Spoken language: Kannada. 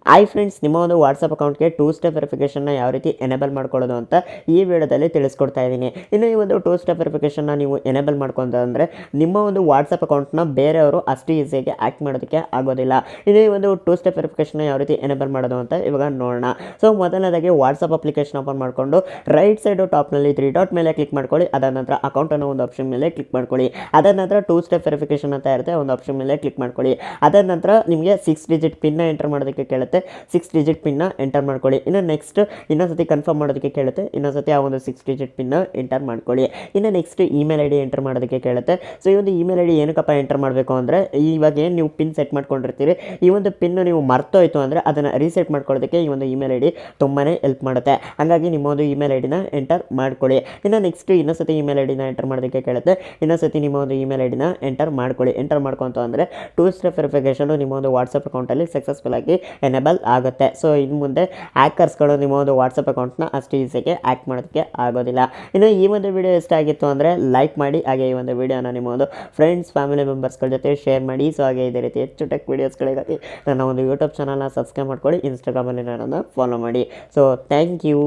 ಹಾಯ್ ಫ್ರೆಂಡ್ಸ್, ನಿಮ್ಮ ಒಂದು ವಾಟ್ಸಪ್ ಅಕೌಂಟ್ಗೆ 2 ಸ್ಟೆಪ್ ವೆರಿಫಿಕೇಷನ್ನ ಯಾವ ರೀತಿ ಎನೇಬಲ್ ಮಾಡ್ಕೊಳ್ಳೋದು ಅಂತ ಈ ವಿಡಿಯೋದಲ್ಲಿ ತಿಳಿಸ್ಕೊಡ್ತಾ ಇದ್ದೀನಿ. ಇನ್ನು ಈ ಒಂದು 2 ಸ್ಟೆಪ್ ವೆರಿಫಿಕೇಷನ್ನ ನೀವು ಎನೇಬಲ್ ಮಾಡ್ಕೊಂತಂದರೆ ನಿಮ್ಮ ಒಂದು ವಾಟ್ಸಪ್ ಅಕೌಂಟ್ನ ಬೇರೆಯವರು ಅಷ್ಟು ಈಸಿಯಾಗಿ ಆ್ಯಕ್ಟ್ ಮಾಡೋದಕ್ಕೆ ಆಗೋದಿಲ್ಲ. ಇನ್ನು ಈ ಒಂದು 2 ಸ್ಟೆಪ್ ವೆರಿಫಿಕೇಷನ್ನ ಯಾವ ರೀತಿ ಎನೇಬಲ್ ಮಾಡೋದು ಅಂತ ಇವಾಗ ನೋಡೋಣ. ಸೊ ಮೊದಲನೇದಾಗಿ ವಾಟ್ಸಪ್ ಅಪ್ಲಿಕೇಶನ್ ಓಪನ್ ಮಾಡಿಕೊಂಡು ರೈಟ್ ಸೈಡು ಟಾಪ್ನಲ್ಲಿ 3 ಡಾಟ್ ಮೇಲೆ ಕ್ಲಿಕ್ ಮಾಡ್ಕೊಳ್ಳಿ. ಅದಾದ ನಂತರ ಅಕೌಂಟ್ ಅನ್ನೋ ಒಂದು ಆಪ್ಷನ್ ಮೇಲೆ ಕ್ಲಿಕ್ ಮಾಡ್ಕೊಳ್ಳಿ. ಅದಾದ ನಂತರ 2 ಸ್ಟೆಪ್ ವೆರಿಫಿಕೇಷನ್ ಅಂತ ಇರುತ್ತೆ, ಒಂದು ಆಪ್ಷನ್ ಮೇಲೆ ಕ್ಲಿಕ್ ಮಾಡ್ಕೊಳ್ಳಿ. ಅದಾದ ನಂತರ ನಿಮಗೆ 6 ಡಿಜಿಟ್ ಪಿನ್ನ ಎಂಟರ್ ಮಾಡೋದಕ್ಕೆ ಕೇಳುತ್ತೆ. 6 ಡಿಜಿಟ್ ಪಿನ್ನ ಎಂಟರ್ ಮಾಡ್ಕೊಳ್ಳಿ. ಇನ್ನು ನೆಕ್ಸ್ಟ್ ಇನ್ನೊಂದ್ಸತಿ ಕನ್ಫರ್ಮ್ ಮಾಡೋದಕ್ಕೆ ಕೇಳುತ್ತೆ. ಇನ್ನೊಂದ್ಸತಿ ಆ ಒಂದು 6 ಡಿಜಿಟ್ ಪಿನ್ನ ಎಂಟರ್ ಮಾಡ್ಕೊಳ್ಳಿ. ಇನ್ನು next email I D enter ಮಾಡೋದಕ್ಕೆ ಕೇಳುತ್ತೆ. ಸೊ ಈ ಒಂದು ಇಮೇಲ್ ಐ ಡಿ ಏನಕ್ಕಪ್ಪ ಎಂಟರ್ ಮಾಡಬೇಕು ಅಂದರೆ, ಇವಾಗ ಏನು ನೀವು ಪಿನ್ ಸೆಟ್ ಮಾಡ್ಕೊಂಡಿರ್ತೀರಿ, ಈ ಒಂದು ಪಿನ್ನು ನೀವು ಮರ್ತೋಯ್ತು ಅಂದರೆ ಅದನ್ನು ರೀಸೆಟ್ ಮಾಡ್ಕೊಳ್ಳೋದಕ್ಕೆ ಈ ಒಂದು ಇಮೇಲ್ ಐ ಡಿ ತುಂಬಾ ಹೆಲ್ಪ್ ಮಾಡುತ್ತೆ. ಹಾಗಾಗಿ ನಿಮ್ಮ ಒಂದು ಇಮೇಲ್ ಐ ಡಿನ ಎಂಟರ್ ಮಾಡ್ಕೊಳ್ಳಿ. ಇನ್ನು ನೆಕ್ಸ್ಟ್ ಇನ್ನೊಂದ್ಸತಿ ಇಮೇಲ್ ಐ ಡಿನ ಎಂಟರ್ ಮಾಡೋದಕ್ಕೆ ಕೇಳುತ್ತೆ. ಇನ್ನೊಂದ್ಸತಿ ನಿಮ್ಮ ಒಂದು ಇಮೇಲ್ ಐ ಡಿನ ಎಂಟರ್ ಮಾಡ್ಕೊಳ್ಳಿ. ಎಂಟರ್ ಮಾಡ್ಕೊಂತ ಅಂದರೆ 2 ಸ್ಟೆಪ್ ವೆರಿಫಿಕೇಷನ್ ನಿಮ್ಮ ಒಂದು ವಾಟ್ಸಪ್ ಅಕೌಂಟಲ್ಲಿ ಸಕ್ಸಸ್ಫುಲ್ ಆಗಿ ಎನೇಬಲ್ ಆಗುತ್ತೆ. ಸೊ ಇನ್ನು ಮುಂದೆ ಹ್ಯಾಕರ್ಸ್ಗಳು ನಿಮ್ಮ ಒಂದು ವಾಟ್ಸಪ್ ಅಕೌಂಟ್ನ ಅಷ್ಟು ಈಸಿಯಾಗಿ ಹ್ಯಾಕ್ ಮಾಡೋದಕ್ಕೆ ಆಗೋದಿಲ್ಲ. ಇನ್ನು ಈ ಒಂದು ವಿಡಿಯೋ ಇಷ್ಟ ಆಗಿತ್ತು ಅಂದರೆ ಲೈಕ್ ಮಾಡಿ, ಹಾಗೆ ಈ ಒಂದು ವಿಡಿಯೋನ ನಿಮ್ಮ ಒಂದು ಫ್ರೆಂಡ್ಸ್ ಫ್ಯಾಮಿಲಿ ಮೆಂಬರ್ಸ್ಗಳ ಜೊತೆ ಶೇರ್ ಮಾಡಿ. ಸೊ ಹಾಗೆ ಇದೇ ರೀತಿ ಹೆಚ್ಚು ಟೆಕ್ ವೀಡಿಯೋಸ್ಗಳಿಗಾಗಿ ನನ್ನ ಒಂದು ಯೂಟ್ಯೂಬ್ ಚಾನಲ್ನ ಸಬ್ಸ್ಕ್ರೈಬ್ ಮಾಡ್ಕೊಳ್ಳಿ. ಇನ್ಸ್ಟಾಗ್ರಾಮಲ್ಲಿ ನನ್ನನ್ನು ಫಾಲೋ ಮಾಡಿ. So thank you.